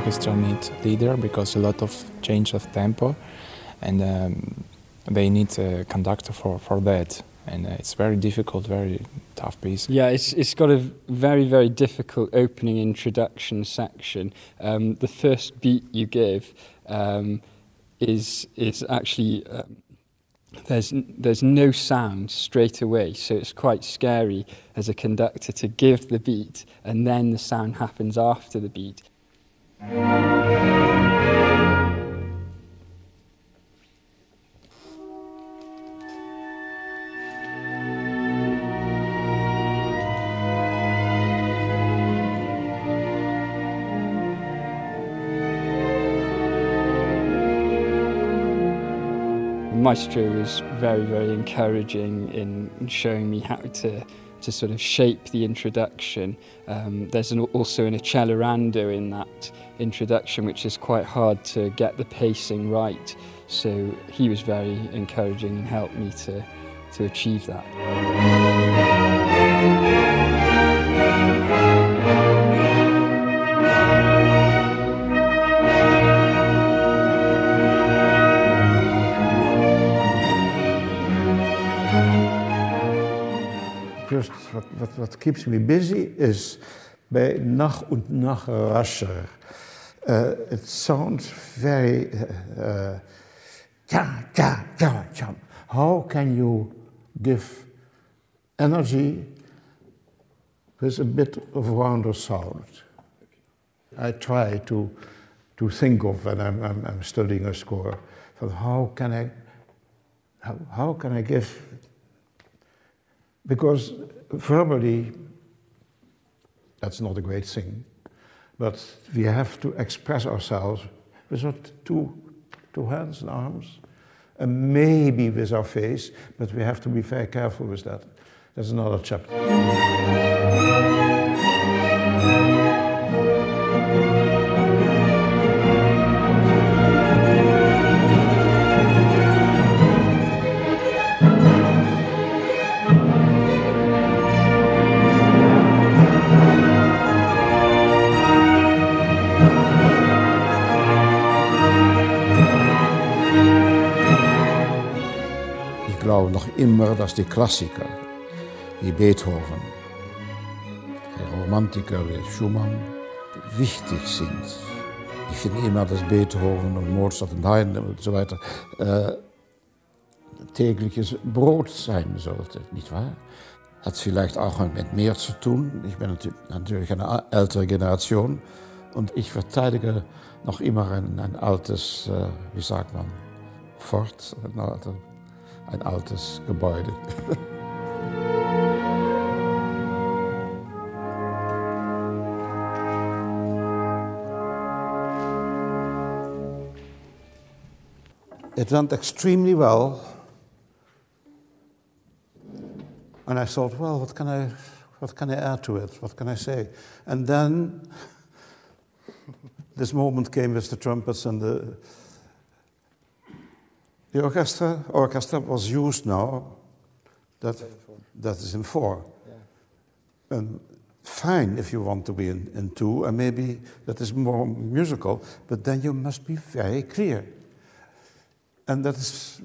orchestra needs leader because a lot of change of tempo, and they need a conductor for that. And it's very difficult, very tough piece. Yeah, it's got a very difficult opening introduction section. The first beat you give is actually there's no sound straight away, so it's quite scary as a conductor to give the beat and then the sound happens after the beat. Maestro was very encouraging in showing me how to sort of shape the introduction. There's also an accelerando in that introduction, which is quite hard to get the pacing right. So he was very encouraging and helped me to achieve that. Just what keeps me busy is by nach und nach rascher. It sounds very How can you give energy with a bit of rounder sound? I try to think of when I'm studying a score. How can I give? Because verbally, that's not a great thing, but we have to express ourselves with our two hands and arms, and maybe with our face, but we have to be very careful with that. That's another chapter. Ich glaube noch immer, dass die Klassiker, wie Beethoven, die Romantiker wie Schumann, wichtig sind. Ich finde immer, dass Beethoven und Mozart und Haydn und so weiter tägliches Brot sein sollte, nicht wahr? Hat vielleicht auch mit mehr zu tun. Ich bin natürlich eine ältere Generation und ich verteidige noch immer ein altes, wie sagt man, Fort, ein altes Gebäude. It went extremely well, and I thought, well, what can I add to it? What can I say? And then this moment came with the trumpets and the orchestra was used now. That is in 4. Yeah. And fine if you want to be in 2, and maybe that is more musical, but then you must be very clear. And that is,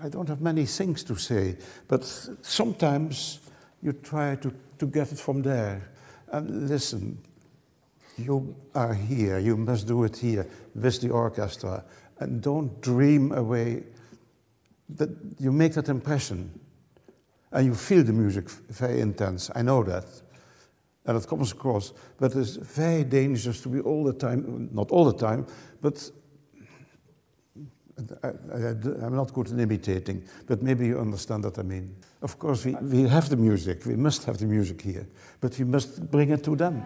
I don't have many things to say, but sometimes you try to get it from there. And listen, you are here, you must do it here with the orchestra, and don't dream away. That you make that impression, and you feel the music very intense. I know that, and it comes across. But it's very dangerous to be all the time, not all the time, but I'm not good in imitating. But maybe you understand what I mean. Of course, we have the music. We must have the music here, but we must bring it to them.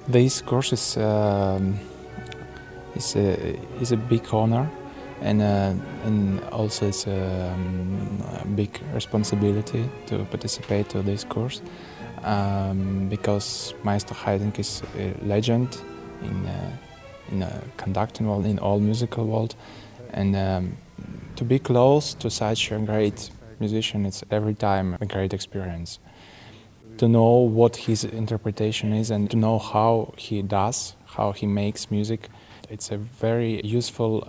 This course is a big honor and also it's a big responsibility to participate to this course because Meister Haitink is a legend in the conducting world, in all musical world, and to be close to such a great musician, it's every time a great experience. To know what his interpretation is and to know how he does, how he makes music, it's a very useful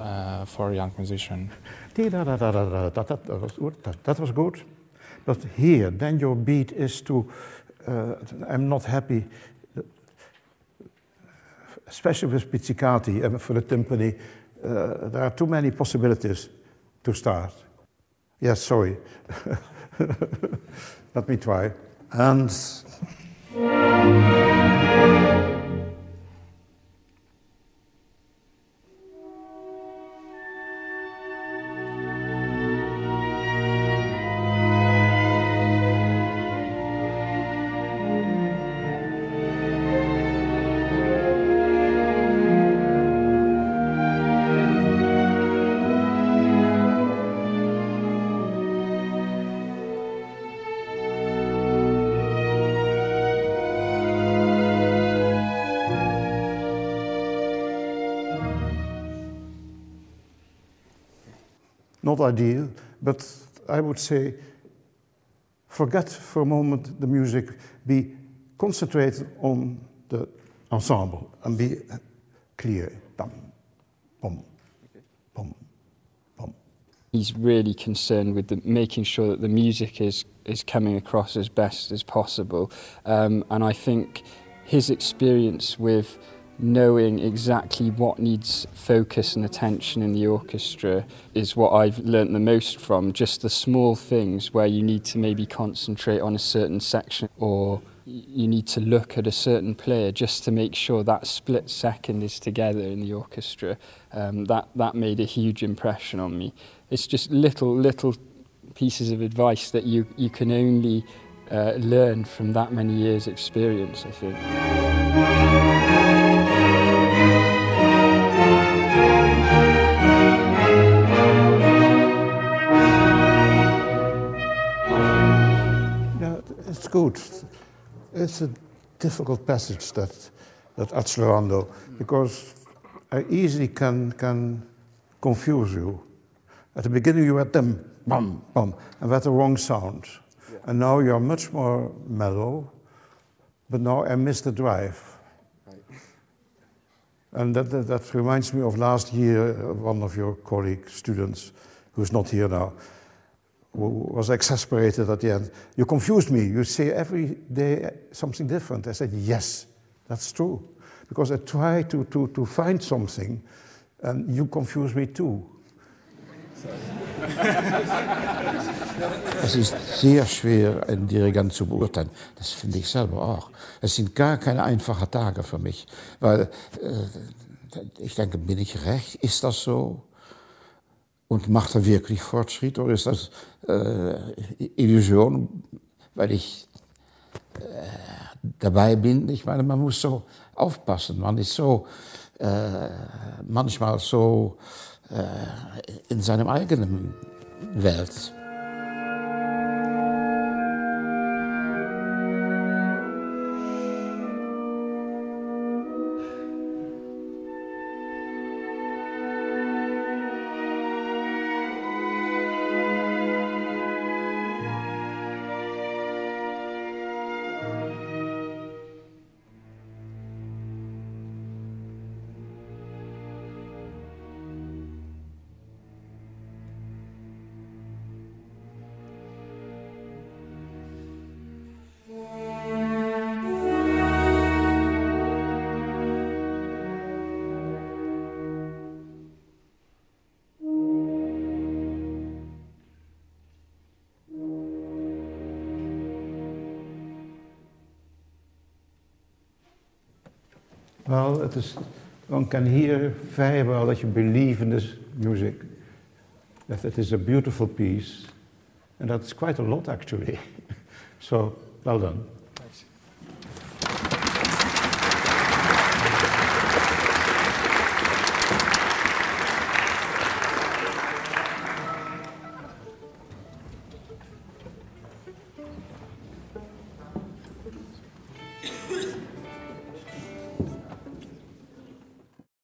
for a young musician. That was good. But here, then your beat is to, I'm not happy, especially with pizzicati and for the timpani, there are too many possibilities to start. Yes, sorry. Let me try. And not ideal, but I would say forget for a moment the music, be concentrated on the ensemble and be clear. Bum, bum, bum, bum. He's really concerned with making sure that the music is coming across as best as possible, and I think his experience with knowing exactly what needs focus and attention in the orchestra is what I've learnt the most from. Just the small things where you need to maybe concentrate on a certain section or you need to look at a certain player just to make sure that split second is together in the orchestra. That made a huge impression on me. It's just little pieces of advice that you can only learn from that many years' experience, I think. It's good. It's a difficult passage, that accelerando, because I easily can confuse you. At the beginning you had them, bum, bum, and with the wrong sound. Yeah. And now you're much more mellow, but now I miss the drive. Right. And that reminds me of last year, one of your colleague students, who's not here now, who was exasperated at the end. You confused me. You say every day something different. I said, yes, that's true. Because I try to find something, and you confuse me too. Es ist sehr schwer, einen Dirigent zu beurteilen. Das finde ich selber auch. Es sind gar keine einfachen Tage für mich. Weil ich denke, bin ich recht? Ist das so? Und macht er wirklich Fortschritt oder ist das Illusion, weil ich dabei bin? Ich meine, man muss so aufpassen. Man ist so manchmal so in seinem eigenen Welt. Well, one can hear very well that you believe in this music, that it is a beautiful piece, and that's quite a lot actually. So, well done.